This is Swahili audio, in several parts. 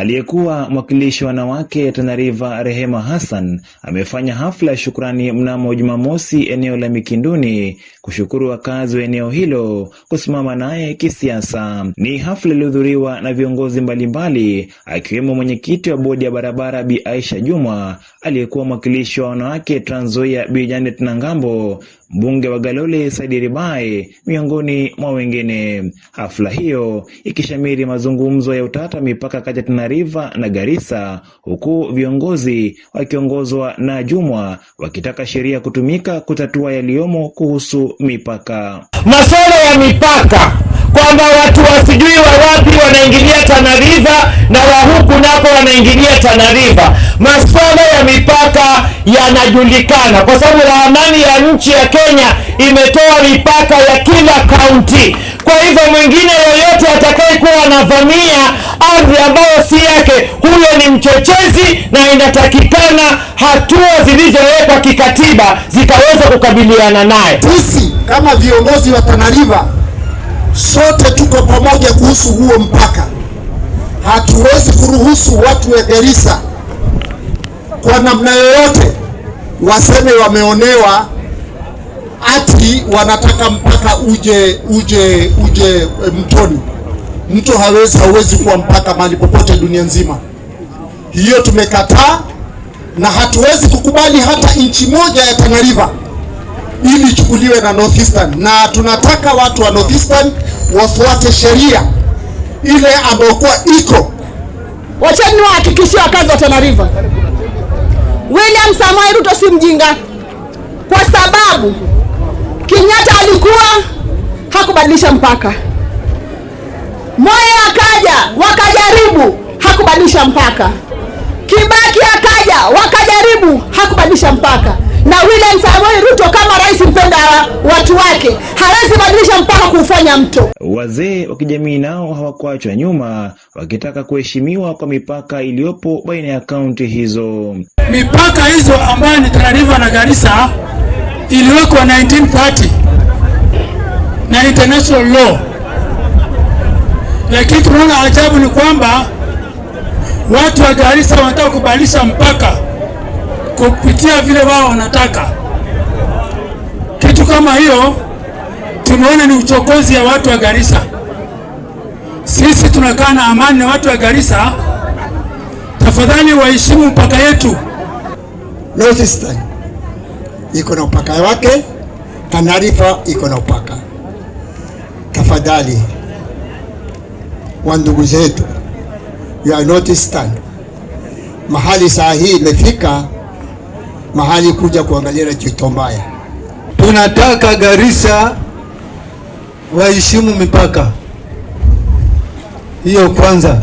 Aliyekuwa mwakilishi wa wanawake Tana River Rehema Hassan amefanya hafla ya shukrani mnamo Jumamosi eneo la Mikinduni kushukuru wakazi wa eneo hilo kusimama naye kisiasa. Ni hafla iliyohudhuriwa na viongozi mbalimbali akiwemo mwenyekiti wa bodi ya barabara Bi Aisha Juma, aliyekuwa mwakilishi wa wanawake Trans Nzoia Bi Janet Nangambo, mbunge wa Galole Saidi Ribai, miongoni mwa wengine. Hafla hiyo ikishamiri mazungumzo ya utata mipaka kati ya Tana River na Garissa, huku viongozi wakiongozwa na Jumwa wakitaka sheria kutumika kutatua yaliyomo kuhusu mipaka. Masuala ya mipaka, kwamba watu wasijui wa wapi wanaingilia Tana River na wa huku nako wanaingilia Tana River. Masuala ya mipaka yanajulikana kwa sababu ramani ya nchi ya Kenya imetoa mipaka ya kila kaunti. Kwa hivyo mwingine yoyote atakayekuwa anavamia ardhi ambayo si yake, huyo ni mchochezi, na inatakikana hatua zilizowekwa kikatiba zikaweza kukabiliana naye. Sisi kama viongozi wa Tana River sote tuko pamoja kuhusu huo mpaka. Hatuwezi kuruhusu watu wa Garissa kwa namna yoyote waseme wameonewa ati wanataka mpaka uje mtoni. Mto hawezi kuwa mpaka mahali popote dunia nzima. Hiyo tumekataa, na hatuwezi kukubali hata inchi moja ya Tana River ili chukuliwe na North Eastern, na tunataka watu wa North Eastern wafuate sheria ile ambayo iko. Wacheni wahakikishie wakazi wa Tana River, William Samoei Ruto si mjinga, kwa sababu Kenyatta alikuwa hakubadilisha mpaka. Moi akaja wakajaribu, hakubadilisha mpaka. Kibaki akaja wakajaribu, hakubadilisha mpaka. Na William Samoei Ruto kama rais mpenda watu wake hawezi badilisha mpaka kufanya mto. Wazee wa kijamii nao hawakuachwa nyuma, wakitaka kuheshimiwa kwa mipaka iliyopo baina ya kaunti hizo. Mipaka hizo ambayo ni Tana River na Garissa iliwekwa 1930 na international law. Lakini tunaona ajabu ni kwamba watu wa Garissa wanataka kubadilisha mpaka kupitia vile wao wanataka. Kitu kama hiyo tumeona ni uchokozi ya watu wa Garissa. Sisi tunakaa na amani na watu wa Garissa. Tafadhali waheshimu mpaka yetu. North Eastern iko na upaka wake, Tana River iko na upaka. Tafadhali wa ndugu zetu ya North Eastern, mahali saa hii imefika mahali kuja kuangalia kitu mbaya. Tunataka Garissa waheshimu mipaka. Hiyo kwanza.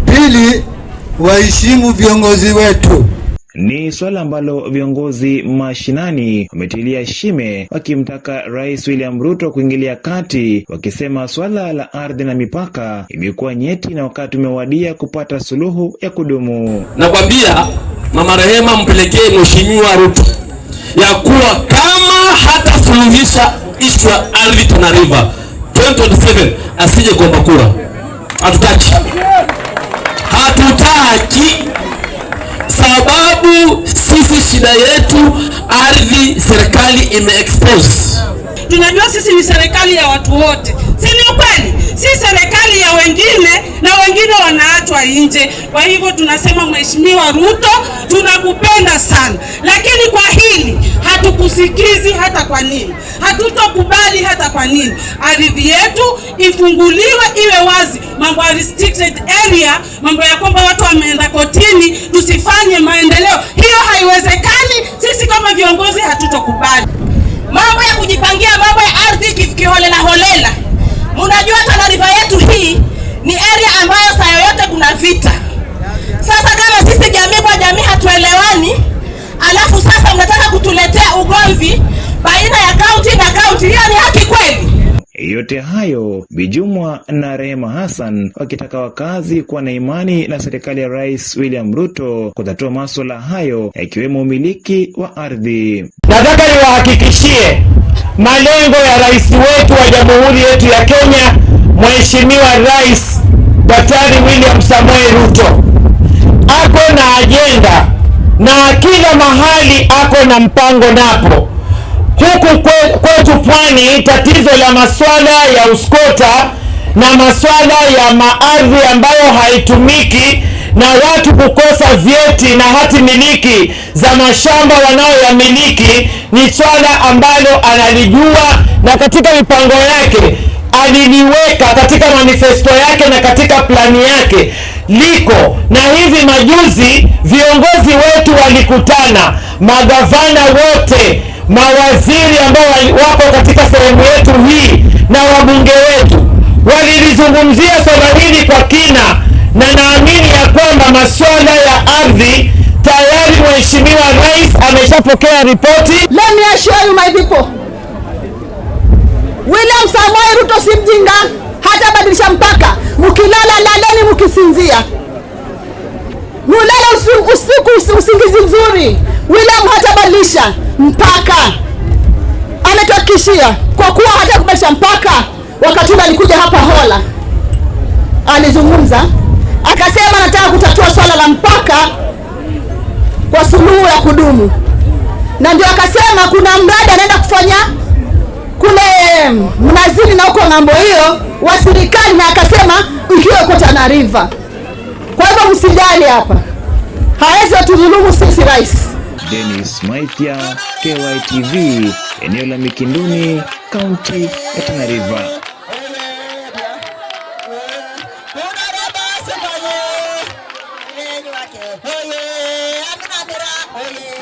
Pili, waheshimu viongozi wetu. Ni swala ambalo viongozi mashinani wametilia shime, wakimtaka Rais William Ruto kuingilia kati, wakisema swala la ardhi na mipaka imekuwa nyeti na wakati umewadia kupata suluhu ya kudumu. Nakwambia Mama Rehema, mpelekee Mheshimiwa Ruto ya kuwa kama hata suluhisha issue ya ardhi Tana River 2027 asije kuomba kura. Hatutaki. Sababu sisi shida yetu ardhi, serikali ime-expose. Tunajua sisi ni serikali ya watu wote, si ni ukweli? Si serikali ya wengine, na wengine wanaachwa nje. Kwa hivyo tunasema Mheshimiwa Ruto, tunakupenda sana, lakini kwa hili hatukusikizi hata kwa nini. Hatutokubali hata kwa nini. Ardhi yetu ifunguliwe, iwe wazi. Mambo ya restricted area, mambo ya kwamba watu wameenda kotini tusifanye maendeleo, hiyo haiwezekani. Sisi kama viongozi hatutokubali. Mambo ya kujipangia mambo ya ardhi kiholela holela. Mnajua Tana River yetu hii ni area ambayo saa yoyote kuna vita. Sasa kama sisi jamii kwa jamii hatuelewani, alafu sasa mnataka kutuletea ugomvi baina ya kaunti na kaunti, hiyo ni haki kweli? Yote hayo Bi Jumwa na Rehema Hassan wakitaka wakazi kuwa na imani na serikali ya Rais William Ruto kutatua masuala hayo yakiwemo umiliki wa ardhi. Nataka niwahakikishie malengo ya rais wetu wa jamhuri yetu ya Kenya, Mheshimiwa Rais Daktari William Samoei Ruto ako na ajenda, na kila mahali ako na mpango napo. Huku kwetu Pwani, tatizo la masuala ya uskota na masuala ya maardhi ambayo haitumiki na watu kukosa vyeti na hati miliki za mashamba wanayoyamiliki ni swala ambalo analijua, na katika mipango yake aliliweka katika manifesto yake na katika plani yake liko. Na hivi majuzi viongozi wetu walikutana, magavana wote, mawaziri ambao wako katika sehemu yetu hii na wabunge wetu walilizungumzia swala hili kwa kina, na naamini ya kwamba masuala ya ardhi tayari Mheshimiwa Rais ameshapokea ripoti. Let me assure you my people, William Samoei Ruto si mjinga, hata badilisha mpaka. Mkilala laleni, mkisinzia mulala usiku usingizi mzuri. William hata badilisha mpaka, ametuhakikishia. Kwa kuwa hata kubadilisha mpaka, wakati alikuja hapa Hola alizungumza akasema nataka kutatua swala la mpaka kwa suluhu ya kudumu, na ndio akasema kuna mradi anaenda kufanya kule Mnazini na huko ng'ambo hiyo wa serikali, na akasema ikiwa kwa Tana River. Kwa hivyo msijali, hapa hawezi tudhulumu sisi rais. Dennis Maithia, KYTV, eneo la Mikinduni, kaunti ya Tana River. Oye,